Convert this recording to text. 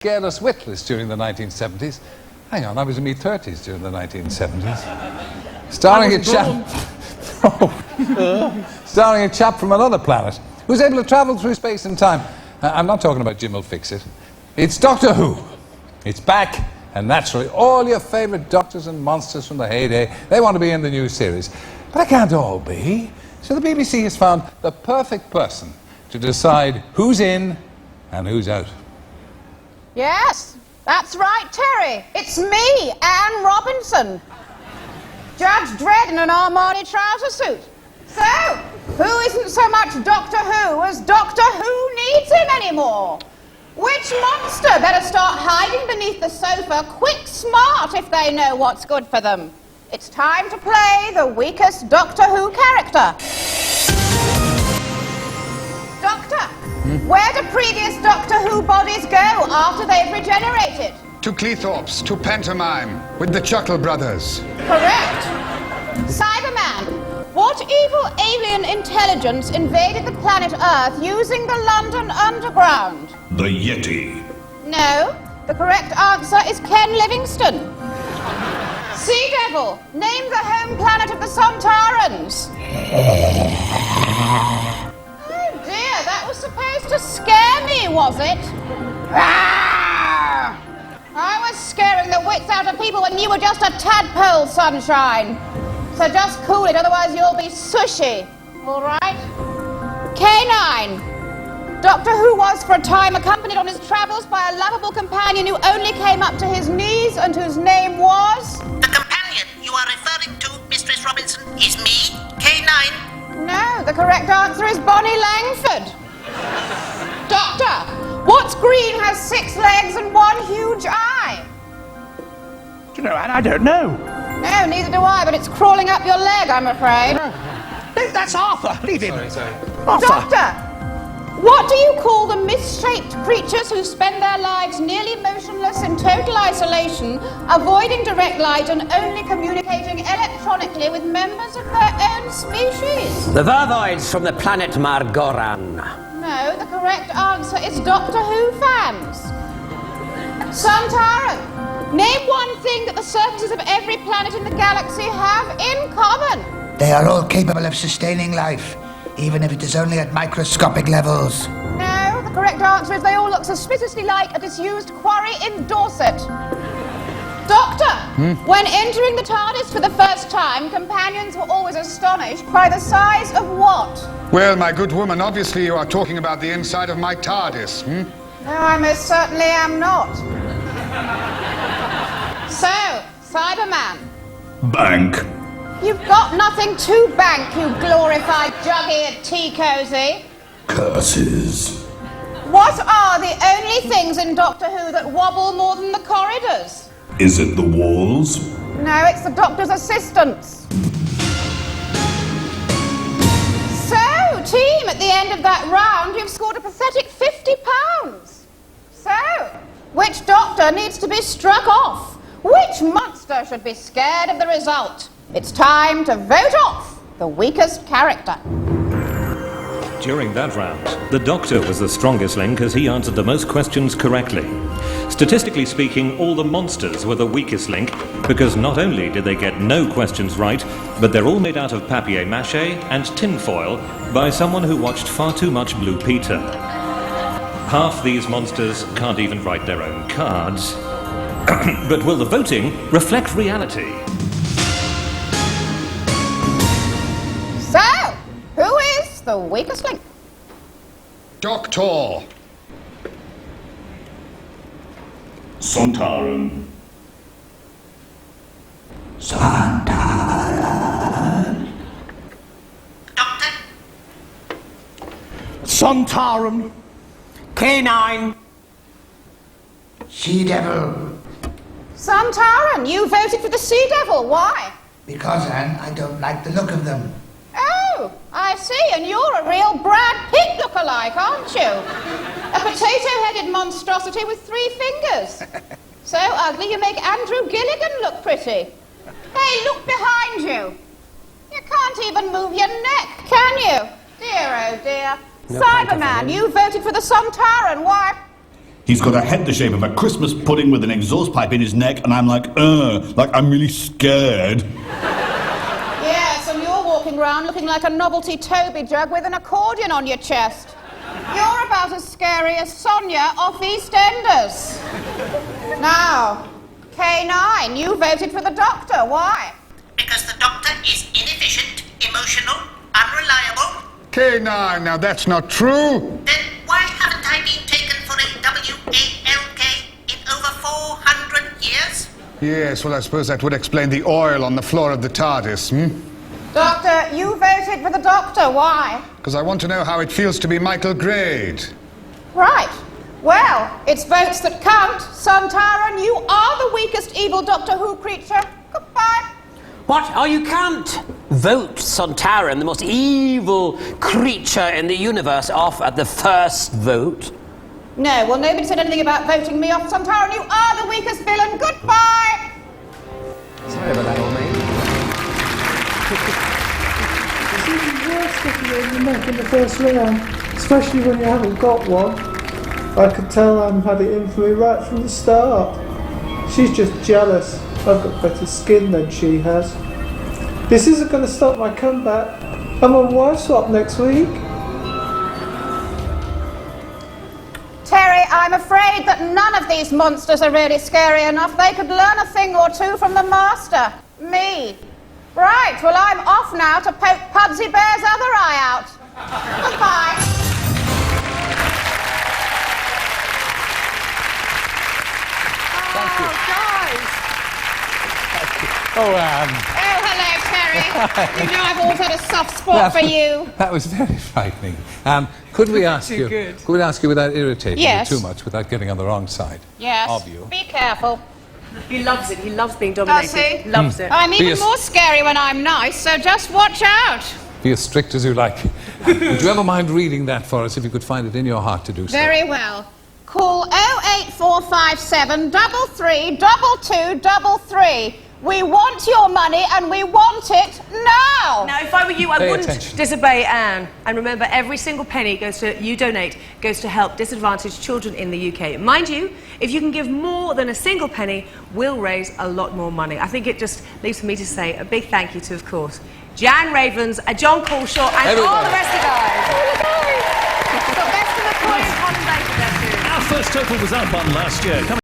Careless Witless during the 1970s. Hang on, I was in my 30s during the 1970s. Starring a chap from another planet who's able to travel through space and time. I'm not talking about Jim will fix it. It's Doctor Who. It's back, and naturally all your favourite doctors and monsters from the heyday, they want to be in the new series. But it can't all be. So the BBC has found the perfect person to decide who's in and who's out. Yes, that's right, Terry. It's me, Anne Robinson. Judge Dredd in an Armani trouser suit. So, who isn't so much Doctor Who as Doctor Who needs him anymore? Which monster better start hiding beneath the sofa quick smart if they know what's good for them? It's time to play the weakest Doctor Who character. Doctor, where do previous Doctor Who bodies go after they've regenerated? To Cleethorpes, to pantomime, with the Chuckle Brothers. Correct. Cyberman, what evil alien intelligence invaded the planet Earth using the London Underground? The Yeti. No, the correct answer is Ken Livingstone. Sea Devil, name the home planet of the Sontarans. Oh dear, that was supposed to scare me, was it? Ah! I was scaring the wits out of people when you were just a tadpole, Sunshine. So just cool it, otherwise you'll be sushy. All right? K9. Doctor Who was for a time accompanied on his travels by a lovable companion who only came up to his knees and whose name was... The companion you are referring to, Mistress Robinson, is me, K9. No, the correct answer is Bonnie Langford. Doctor, what's green, has 6 legs and 1 huge eye? Do you know, Anne, I don't know. No, neither do I, but it's crawling up your leg, I'm afraid. No, that's Arthur. Leave him. Sorry. Arthur. Doctor, what do you call the misshaped creatures who spend their lives nearly motionless in total isolation, avoiding direct light and only communicating electronically with members of their own species? The Vervoids from the planet Margoran. No, the correct answer is Doctor Who fans. Sontaran, name one thing that the surfaces of every planet in the galaxy have in common. They are all capable of sustaining life, even if it is only at microscopic levels. No, the correct answer is they all look suspiciously like a disused quarry in Dorset. Doctor, when entering the TARDIS for the first time, companions were always astonished by the size of what? Well, my good woman, obviously you are talking about the inside of my TARDIS, No, I most certainly am not. So, Cyberman. Bank. You've got nothing to bank, you glorified jug-eared tea-cozy. Curses. What are the only things in Doctor Who that wobble more than the corridors? Is it the walls? No, it's the Doctor's assistants. So, team, at the end of that round, you've scored a pathetic £50. So, which Doctor needs to be struck off? Which monster should be scared of the result? It's time to vote off the weakest character. During that round, the Doctor was the strongest link as he answered the most questions correctly. Statistically speaking, all the monsters were the weakest link because not only did they get no questions right, but they're all made out of papier-mâché and tinfoil by someone who watched far too much Blue Peter. Half these monsters can't even write their own cards. But will the voting reflect reality? So, who is the weakest link? Doctor. Sontaran. Doctor, Sontaran. K9. Sea Devil. Sontaran, you voted for the Sea Devil. Why? Because, Anne, I don't like the look of them. Oh, I see, and you're a real Brad Pitt look-alike, aren't you? A potato-headed monstrosity with 3 fingers. So ugly you make Andrew Gilligan look pretty. Hey, look behind you. You can't even move your neck, can you? Dear, oh dear. No, Cyberman, you voted for the Sontaran. Why? He's got a head the shape of a Christmas pudding with an exhaust pipe in his neck, and I'm like I'm really scared. Yes, and you're walking around looking like a novelty Toby jug with an accordion on your chest. You're about as scary as Sonia off EastEnders. Now, K9, you voted for the Doctor. Why? Because the Doctor is inefficient, emotional, unreliable. K9, now that's not true. Then why haven't I been taken for a WALK in over 400 years? Yes, well, I suppose that would explain the oil on the floor of the TARDIS, Doctor, you voted for the Doctor. Why? Because I want to know how it feels to be Michael Grade. Right. Well, it's votes that count. Sontaran, you are the weakest evil Doctor Who creature. Goodbye. What? Oh, you can't vote Sontaran, the most evil creature in the universe, off at the first vote. No, well, nobody said anything about voting me off. Sontaran, you are the weakest villain. Goodbye. Sorry about that, old mate. It's even worse getting your neck in the first round, especially when you haven't got one. I could tell Anne had it in for me right from the start. She's just jealous. I've got better skin than she has. This isn't going to stop my comeback. I'm on wife swap next week. Terry, I'm afraid that none of these monsters are really scary enough. They could learn a thing or two from the Master. Me. Right, well, I'm off now to poke Pudsey Bear's other eye out. Goodbye. Thank you. Oh, Oh, hello, Terry. You know I've always had a soft spot for you. That was very frightening. Could we ask you? Could we ask you without irritating Yes. you too much, without getting on the wrong side Yes. of you? Be careful. He loves it. He loves being dominated. Does he? Loves it. I'm even Yes. more scary when I'm nice, so just watch out. Be as strict as you like. Would you ever mind reading that for us, if you could find it in your heart to do so? Very well. Call 08457 33 2233. We want your money and we want it now. Now, if I were you, I Pay wouldn't attention. disobey Anne. And remember, every single penny you donate goes to help disadvantaged children in the UK. Mind you, if you can give more than a single penny, we'll raise a lot more money. I think it just leaves for me to say a big thank you to, of course, Jan Ravens, John Coulshaw, and all the rest of the guys. Got best of the coin, Colin Baker there too. Our first total was up on last year.